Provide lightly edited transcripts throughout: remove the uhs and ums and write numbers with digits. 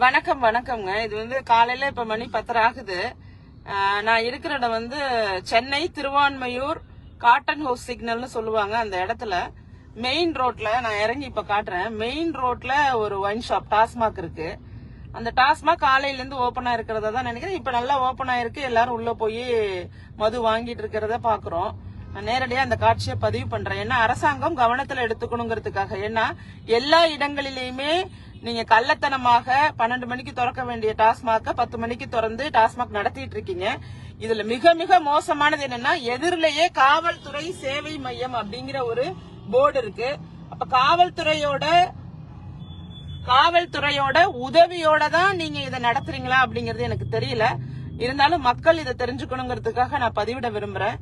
வணக்கம் வணக்கம்ங்க. இது வந்து காலையில இப்ப மணி 10 ஆகுது. நான் இருக்கிற இடம் வந்து சென்னை திருவான்மையூர் காட்டன் ஹவுஸ் சிக்னல்னு சொல்லுவாங்க. அந்த இடத்துல மெயின் ரோட்ல நான் இறங்கி இப்ப காட்டுறேன். மெயின் ரோட்ல ஒரு ஒயின் ஷாப் டாஸ்மாக் இருக்கு. அந்த டாஸ்மாக் காலையில இருந்து ஓபனா இருக்கிறதா தான் நினைக்கிறேன். இப்ப நல்லா ஓபன் ஆயிருக்கு. எல்லாரும் உள்ள போய் மது வாங்கிட்டு இருக்கிறத பாக்குறோம். நான் நேரடியா அந்த காட்சியை பதிவு பண்றேன். ஏன்னா அரசாங்கம் கவனத்துல எடுத்துக்கணுங்கிறதுக்காக. ஏன்னா எல்லா இடங்களிலுமே நீங்க கள்ளத்தனமாக 12 மணிக்கு திறக்க வேண்டிய டாஸ்மாக 10 மணிக்கு திறந்து டாஸ்மாக் நடத்திட்டு இருக்கீங்க. இதுல மிக மிக மோசமானது என்னன்னா, எதிரிலேயே காவல்துறை சேவை மையம் அப்படிங்கிற ஒரு போர்டு இருக்கு. அப்ப காவல்துறையோட உதவியோட தான் நீங்க இதை நடத்துறீங்களா அப்படிங்கறது எனக்கு தெரியல. இருந்தாலும் மக்கள் இதை தெரிஞ்சுக்கணுங்கிறதுக்காக நான் பதிவிட விரும்புறேன்.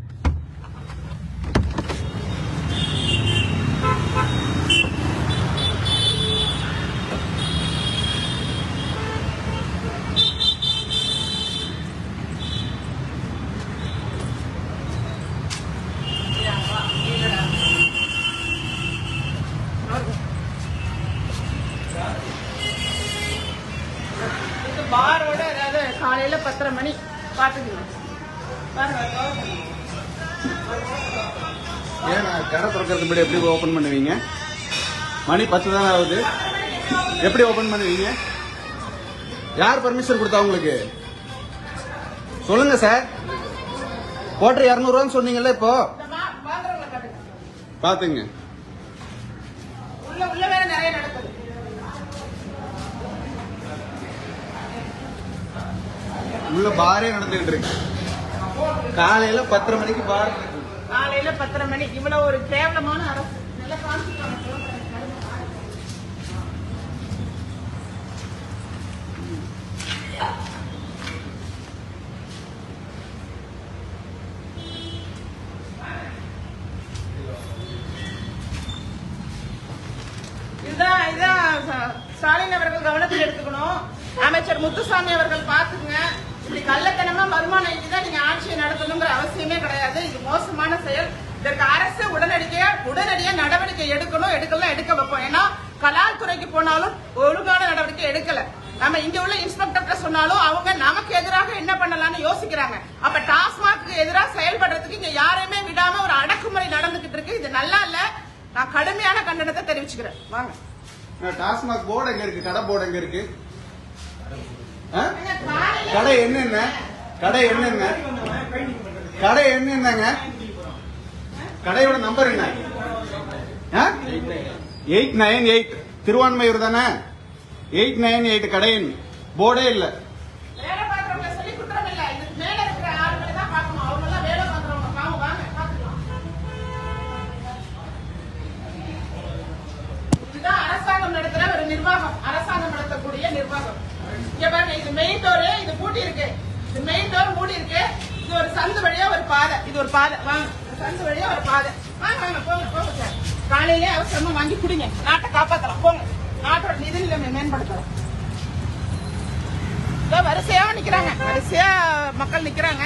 பாரோட அதாவது காலையில 10:30 மணி பாத்துக்கலாம். ஏன் கடை திறக்கிறதுக்கு முன்னாடி எப்படி ஓபன் பண்ணுவீங்க? மணி 10 தானே ஆகுது. எப்படி ஓபன் பண்ணுவீங்க? யார் பர்மிஷன் கொடுத்தா உங்களுக்கு? சொல்லுங்க சார். கோட்டர் 200 சொன்னீங்கல்ல, இப்போ பாத்துங்க. உள்ள வேற நிறைய நடக்குது. உள்ள பாரே நடந்துகிட்டு இருக்கு. காலையில 10:30 மணிக்கு பார். காலையில 10:30 மணி. இவ்வளவு ஒரு கேவலமான அரசு. இதுதான் ஸ்டாலின் அவர்கள் கவனத்தில் எடுத்துக்கணும். அமைச்சர் முத்துசாமி அவர்கள் பாத்துங்க. இப்படி கள்ளத்தனமா வருமானம் ஈட்டிதான் நீங்க ஆட்சியை நடத்தணுங்கிற அவசியமே கிடையாது. இது மோசமான செயல். இதற்கு அரசு உடனடியா நடவடிக்கை எடுக்கலாம், எடுக்க வைப்போம். ஏன்னா கலால் துறைக்கு போனாலும் ஒழுங்கான நடவடிக்கை எடுக்கல. நம்ம இங்க உள்ள இன்ஸ்பெக்டர் சொன்னாலும் அவங்க நமக்கு எதிராக என்ன பண்ணலாம்னு யோசிக்கிறாங்க. அப்ப டாஸ்மாக் எதிராக செயல்படுறதுக்கு இங்க யாரையுமே விடாம ஒரு அடக்குமுறை நடந்துகிட்டு இருக்கு. இது நல்லா இல்ல. நான் கடுமையான கண்டனத்தை தெரிவிச்சுக்கிறேன். வாங்க. டாஸ்மாக் போர்டு எங்க இருக்கு? கடை போர்டு எங்க இருக்கு? கடை என்னங்க? கடையோட நம்பர் என்ன? 898 திருவான்மையூர் தானே? 898 கடையின் போர்டே இல்ல. அரசாங்கம் நடத்துற ஒரு நிர்வாகம், அரசாங்கம் நடத்தக்கூடிய நிர்வாகம். இங்க பாருங்க, இது மெயின் டோரு, இது பூட்டி இருக்கு. இது மெயின் டோர் மூடி இருக்கு. இது ஒரு சந்து வழியா ஒரு பாதை. இது ஒரு பாதை. வாங்க, சந்து வழியா ஒரு பாதை. வாங்க போங்க சார். காலையிலே அவசரமா வாங்கி குடிங்க. நாட்டை காப்பாத்தலாம். போங்க. நாட்டோட நிதி நிலைமை மேம்படுத்தலாம். வரிசையா நிக்கிறாங்க. வரிசையா மக்கள் நிக்கிறாங்க.